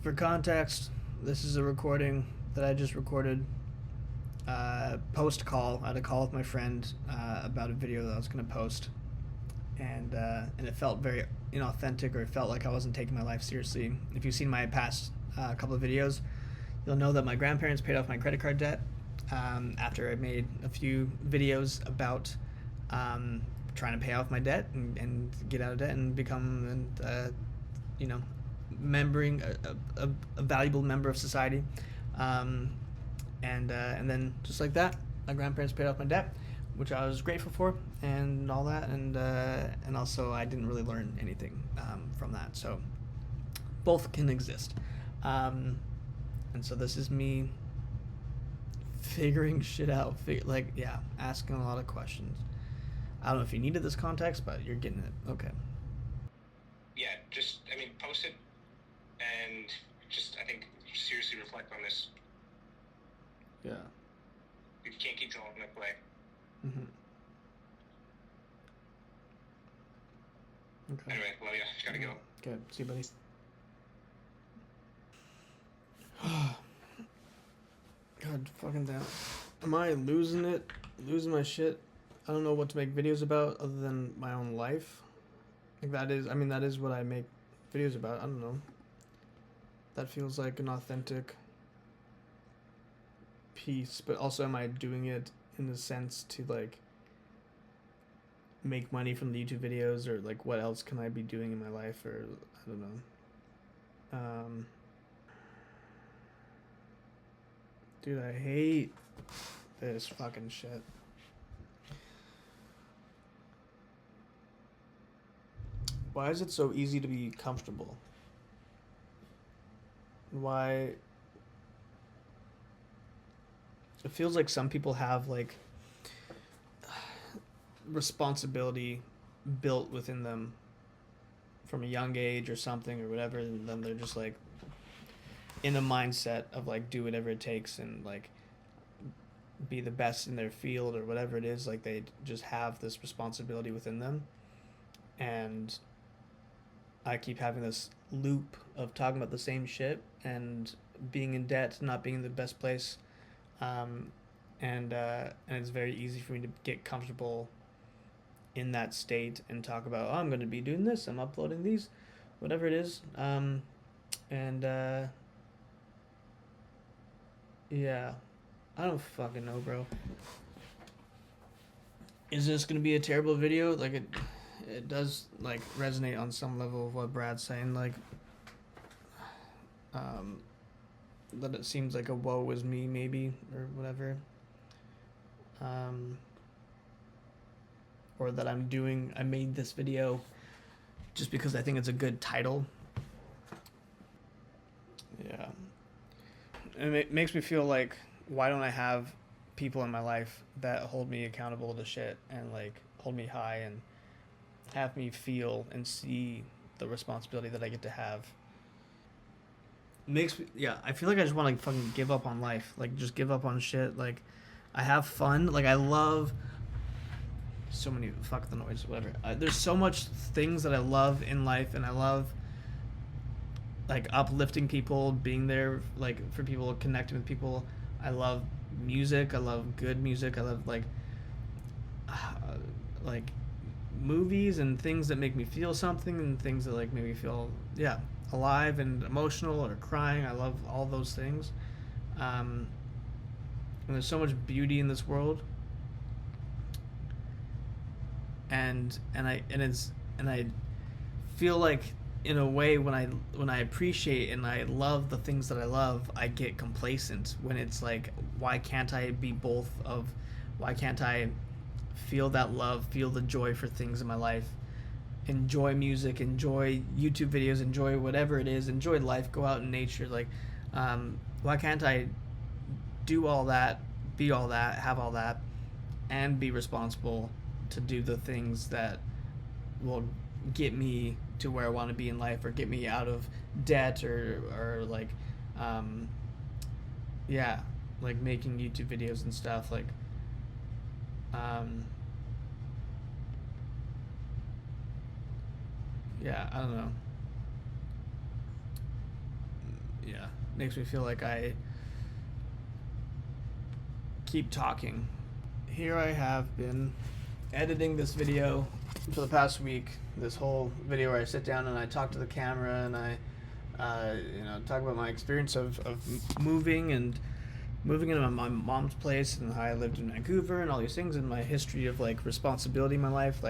For context, this is a recording that I just recorded post call. I had a call with my friend about a video that I was going to post, and it felt very inauthentic, or it felt like I wasn't taking my life seriously. If you've seen my past couple of videos, you'll know that my grandparents paid off my credit card debt after I made a few videos about trying to pay off my debt and get out of debt and become you know membering a valuable member of society, and then just like that, my grandparents paid off my debt, which I was grateful for, and all that, and also I didn't really learn anything from that. So both can exist, and so this is me figuring shit out, asking a lot of questions. I don't know if you needed this context, but you're getting it. Okay. Yeah, post it and just, I think, seriously reflect on this. Yeah. You can't keep drawing that way. Mm-hmm. Okay. Anyway, love ya. Gotta go. Okay, see you, buddy. God fucking damn. Am I losing it? Losing my shit? I don't know what to make videos about other than my own life. That is what I make videos about. I don't know. That feels like an authentic piece, but also am I doing it in the sense to make money from the YouTube videos, or what else can I be doing in my life, or I don't know. Dude, I hate this fucking shit. Why is it so easy to be comfortable? Why? It feels like some people have responsibility built within them from a young age or something or whatever, and then they're just in a mindset of do whatever it takes and be the best in their field or whatever it is. They just have this responsibility within them, and I keep having this loop of talking about the same shit and being in debt, not being in the best place, and it's very easy for me to get comfortable in that state and talk about, I'm going to be doing this, I'm uploading these, whatever it is, yeah, I don't fucking know, bro. Is this going to be a terrible video? It does resonate on some level of what Brad's saying, that it seems like a woe is me maybe, or whatever, or that I made this video just because I think it's a good title. Yeah, and it makes me feel like, why don't I have people in my life that hold me accountable to shit and hold me high and have me feel and see the responsibility that I get to have. I feel like I just want to fucking give up on life, just give up on shit. I have fun, I love so many, fuck the noise, whatever. There's so much things that I love in life, and I love uplifting people, being there for people, connecting with people. I love music, I love good music, I love movies and things that make me feel something, and things that make me feel alive and emotional or crying. I love all those things, and there's so much beauty in this world, and I feel like, in a way, when I appreciate and I love the things that I love, I get complacent when it's why can't I be both of, why can't I feel that love, feel the joy for things in my life, enjoy music, enjoy YouTube videos, enjoy whatever it is, enjoy life, go out in nature, why can't I do all that, be all that, have all that, and be responsible to do the things that will get me to where I want to be in life, or get me out of debt, or making YouTube videos and stuff, I don't know. yeah, makes me feel like I keep talking. Here I have been editing this video for the past week. This whole video where I sit down and I talk to the camera and I, talk about my experience of moving and moving into my mom's place and how I lived in Vancouver and all these things and my history of like responsibility in my life.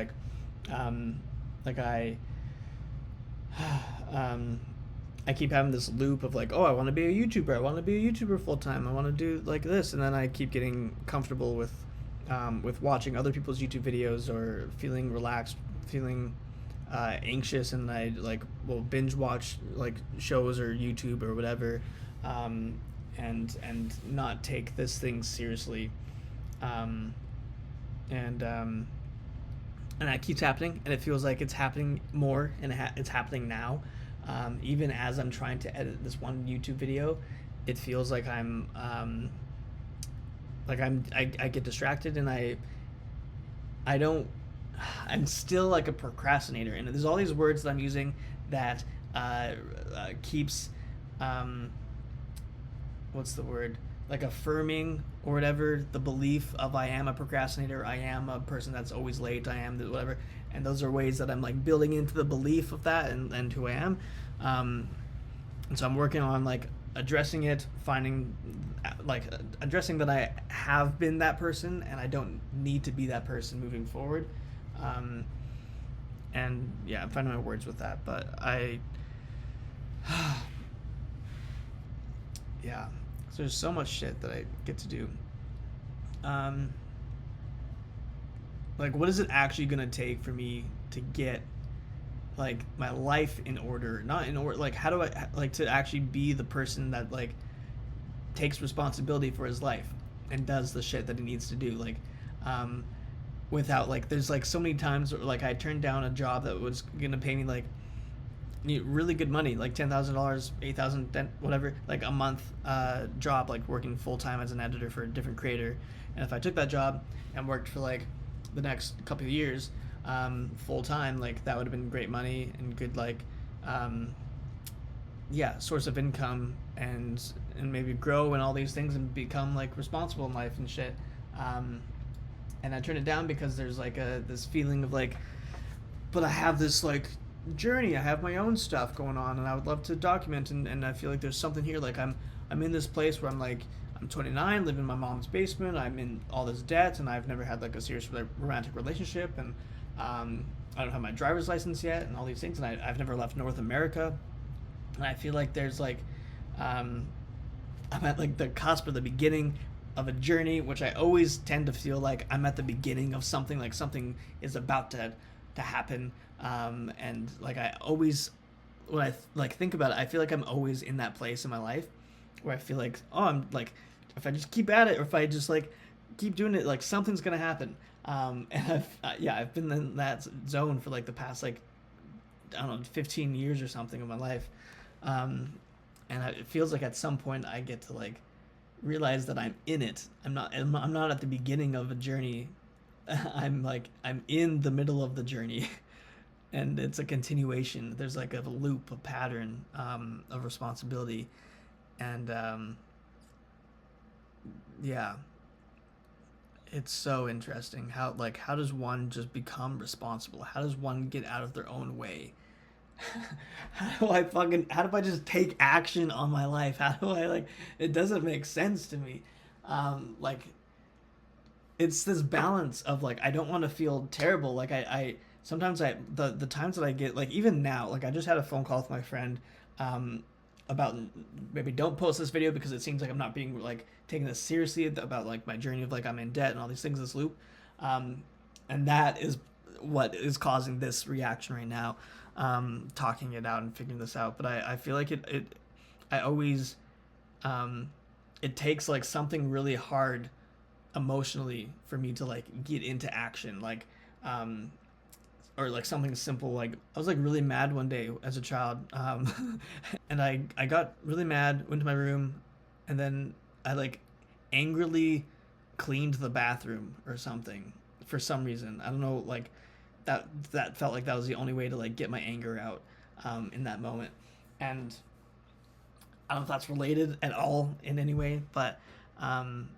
Um, like I, I keep having this loop of like, oh, I want to be a YouTuber. I want to be a YouTuber full time. I want to do like this, and then I keep getting comfortable with watching other people's YouTube videos or feeling relaxed, feeling anxious, and I like will binge watch like shows or YouTube or whatever, and not take this thing seriously, and that keeps happening, and it feels like it's happening more, and it's happening now. Even as I'm trying to edit this one YouTube video, it feels like I get distracted, and I don't. I'm still like a procrastinator, and there's all these words that I'm using that keeps what's the word, like affirming or whatever the belief of I am a procrastinator, I am a person that's always late, I am whatever, and those are ways that I'm like building into the belief of that and who I am, and so I'm working on like addressing it, finding like addressing that I have been that person and I don't need to be that person moving forward, and yeah, I'm finding my words with that, but yeah. So there's so much shit that I get to do. Like, what is it actually gonna take for me to get like my life in order? Not in order. Like, how do I like to actually be the person that like takes responsibility for his life and does the shit that he needs to do? Like, without like, there's like so many times where, like I turned down a job that was gonna pay me like really good money, like $10,000, 8,000, whatever, like a month job, like working full time as an editor for a different creator. And if I took that job and worked for like the next couple of years full time, like that would have been great money and good like source of income and maybe grow and all these things and become like responsible in life and shit. And I turned it down because there's like this feeling of like, but I have this like journey, I have my own stuff going on and I would love to document, and I feel like there's something here, like I'm in this place where I'm 29, living in my mom's basement, I'm in all this debt, and I've never had like a serious romantic relationship, and I don't have my driver's license yet and all these things, and I've never left North America, and I feel like there's like I'm at like the cusp or the beginning of a journey, which I always tend to feel like I'm at the beginning of something, like something is about to happen, and like I always, when I like think about it, I feel like I'm always in that place in my life where I feel like, oh, I'm like, if I just keep at it, or if I just like keep doing it, like something's gonna happen. And I've been in that zone for like the past like, I don't know, 15 years or something of my life, and it feels like at some point I get to like realize that I'm in it. I'm not at the beginning of a journey. I'm in the middle of the journey, and it's a continuation. There's like a loop, a pattern of responsibility, and yeah, it's so interesting how does one just become responsible? How does one get out of their own way? How do I just take action on my life? How do I like? It doesn't make sense to me. Like it's this balance of like I don't want to feel terrible. Like I sometimes the times that I get, like even now, like I just had a phone call with my friend about maybe don't post this video because it seems like I'm not being like taking this seriously about like my journey of like I'm in debt and all these things, this loop, and that is what is causing this reaction right now, talking it out and figuring this out. But I feel like I always it takes like something really hard emotionally for me to like get into action, like or like something simple. Like I was like really mad one day as a child, and I got really mad, went to my room, and then I like angrily cleaned the bathroom or something for some reason. I don't know, like that felt like that was the only way to like get my anger out in that moment. And I don't know if that's related at all in any way, um,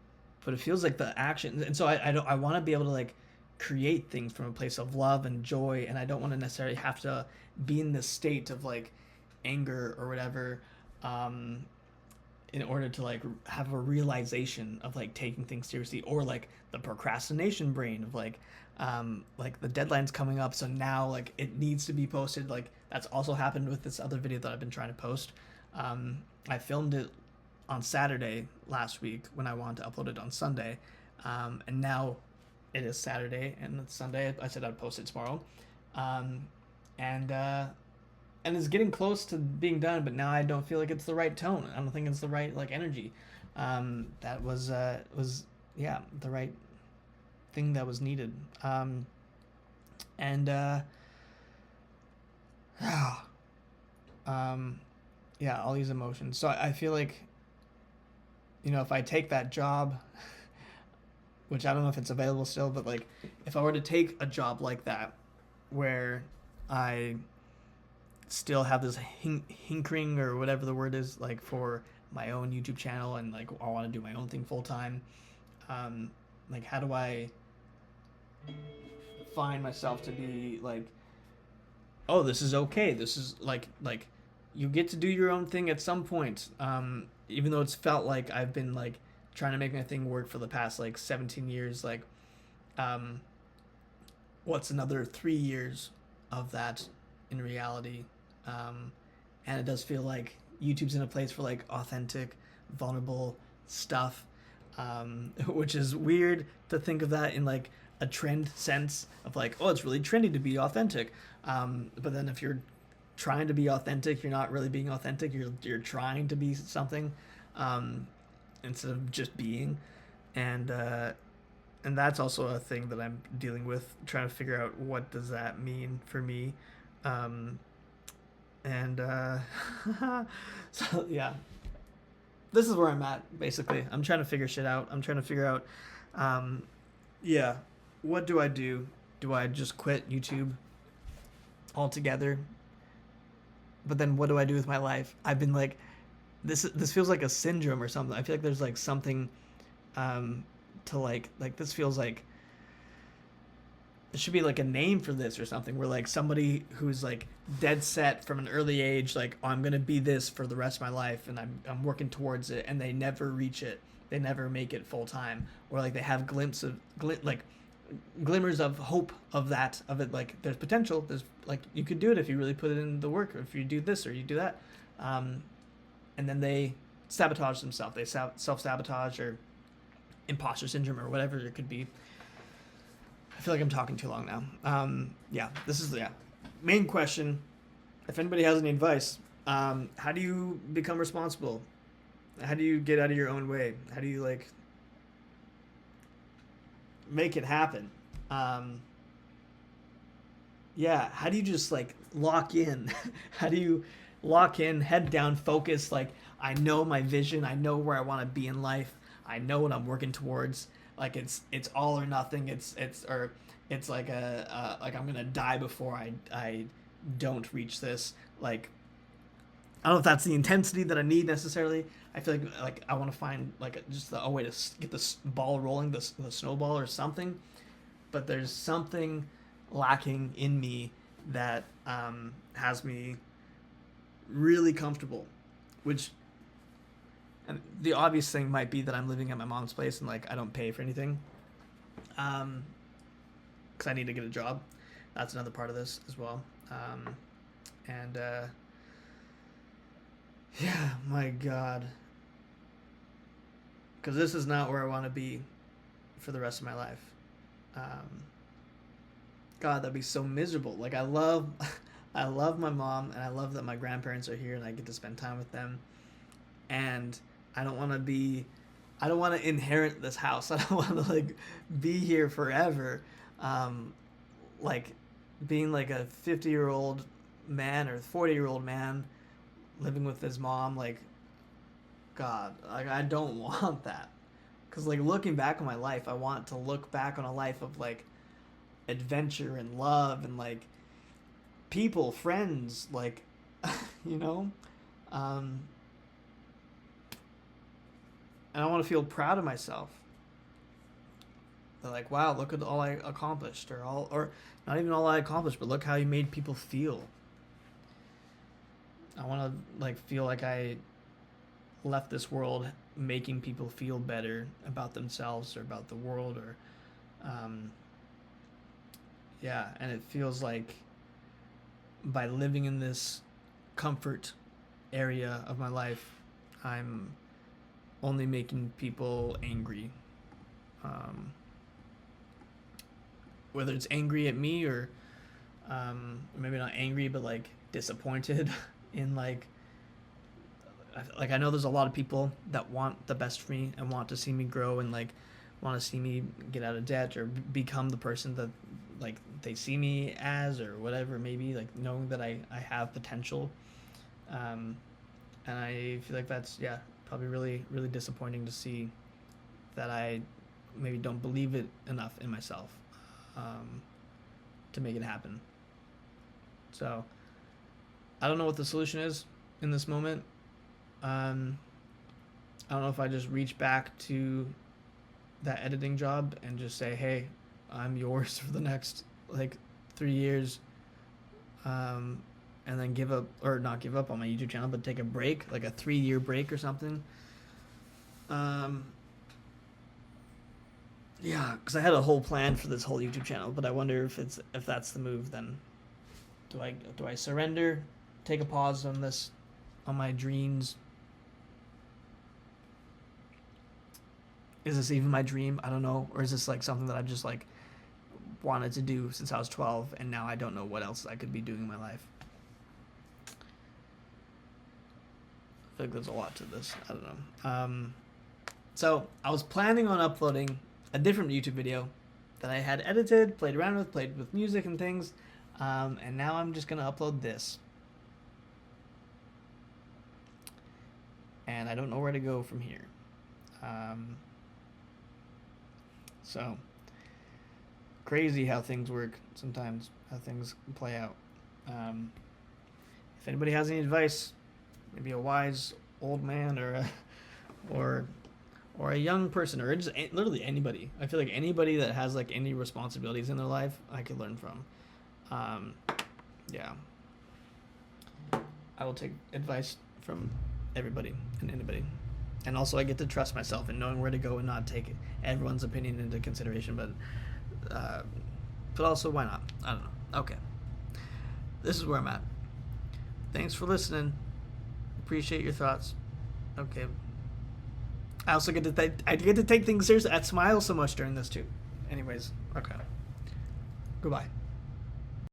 but it feels like the action, and so I want to be able to like create things from a place of love and joy, and I don't want to necessarily have to be in this state of like anger or whatever, um, in order to like have a realization of like taking things seriously, or like the procrastination brain of like the deadline's coming up, so now like it needs to be posted. Like that's also happened with this other video that I've been trying to post. I filmed it on Saturday last week when I wanted to upload it on Sunday, and now it is Saturday and it's Sunday. I said I'd post it tomorrow, um, and it's getting close to being done. But now I don't feel like it's the right tone. I don't think it's the right like energy. That was yeah, the right thing that was needed. And yeah, all these emotions. So I feel like, if I take that job, which I don't know if it's available still, but like if I were to take a job like that, where I still have this hinkering or whatever the word is, like for my own YouTube channel, and like I want to do my own thing full time, like how do I find myself to be like, oh, this is okay, this is like you get to do your own thing at some point, even though it's felt like I've been like trying to make my thing work for the past like 17 years, like what's another 3 years of that in reality? And it does feel like YouTube's in a place for like authentic, vulnerable stuff, which is weird to think of that in like a trend sense of like, oh, it's really trendy to be authentic. But then if you're trying to be authentic, you're not really being authentic. You're trying to be something, instead of just being, and that's also a thing that I'm dealing with, trying to figure out what does that mean for me. And so yeah, this is where I'm at basically. I'm trying to figure shit out. I'm trying to figure out, yeah, what do I do? Do I just quit YouTube altogether? But then what do I do with my life? I've been like, this feels like a syndrome or something. I feel like there's like something, to like this feels like there should be like a name for this or something, where like somebody who's like dead set from an early age, like, oh, I'm gonna be this for the rest of my life, and I'm working towards it, and they never reach it, they never make it full time, or like they have glimmers of hope of it, like there's potential, there's like you could do it if you really put it in the work, or if you do this or you do that, and then they sabotage themselves, they self-sabotage, or imposter syndrome, or whatever it could be. I feel like I'm talking too long now. Yeah, this is the main question. If anybody has any advice, how do you become responsible? How do you get out of your own way? How do you like make it happen? Yeah, how do you just like lock in? How do you lock in, head down, focus? Like, I know my vision. I know where I want to be in life. I know what I'm working towards. Like it's all or nothing. It's like like I'm gonna die before I don't reach this. Like, I don't know if that's the intensity that I need necessarily. I feel like I want to find like just a way to get this ball rolling, the snowball or something. But there's something lacking in me that has me really comfortable, which. And the obvious thing might be that I'm living at my mom's place and like I don't pay for anything, because I need to get a job. That's another part of this as well. And yeah, my God, because this is not where I want to be for the rest of my life. God, that'd be so miserable. Like I love my mom, and I love that my grandparents are here and I get to spend time with them. And I don't want to inherit this house. I don't want to like be here forever. Like being like a 50-year-old man or 40-year-old man living with his mom, like, God, like I don't want that. Cause like looking back on my life, I want to look back on a life of like adventure and love and like people, friends, like, you know, And I want to feel proud of myself. They're like, wow, look at all I accomplished, or not even all I accomplished, but look how you made people feel. I want to like feel like I left this world making people feel better about themselves or about the world, or yeah. And it feels like by living in this comfort area of my life, I'm only making people angry. Whether it's angry at me or maybe not angry, but like disappointed in like I know there's a lot of people that want the best for me and want to see me grow and like want to see me get out of debt or become the person that like they see me as or whatever, maybe like knowing that I have potential. And I feel like that's, yeah, probably really, really disappointing to see that I maybe don't believe it enough in myself to make it happen. So I don't know what the solution is in this moment. I don't know if I just reach back to that editing job and just say, hey, I'm yours for the next like 3 years, and then give up, or not give up on my YouTube channel, but take a break, like a 3-year break or something. Yeah, because I had a whole plan for this whole YouTube channel, but I wonder if that's the move. Then do I surrender, take a pause on this, on my dreams? Is this even my dream? I don't know. Or is this like something that I've just like wanted to do since I was 12 and now I don't know what else I could be doing in my life? I feel like there's a lot to this. I don't know. So I was planning on uploading a different YouTube video that I had edited, played around with, played with music and things. And now I'm just going to upload this. And I don't know where to go from here. So crazy how things work sometimes, how things play out. If anybody has any advice, maybe a wise old man or a young person, or just literally anybody. I feel like anybody that has like any responsibilities in their life, I could learn from. Yeah. I will take advice from everybody and anybody. And also I get to trust myself in knowing where to go and not take everyone's opinion into consideration, but also why not? I don't know. Okay. This is where I'm at. Thanks for listening. Appreciate your thoughts. Okay. I also get to take things seriously. I smile so much during this too. Anyways, okay. Goodbye.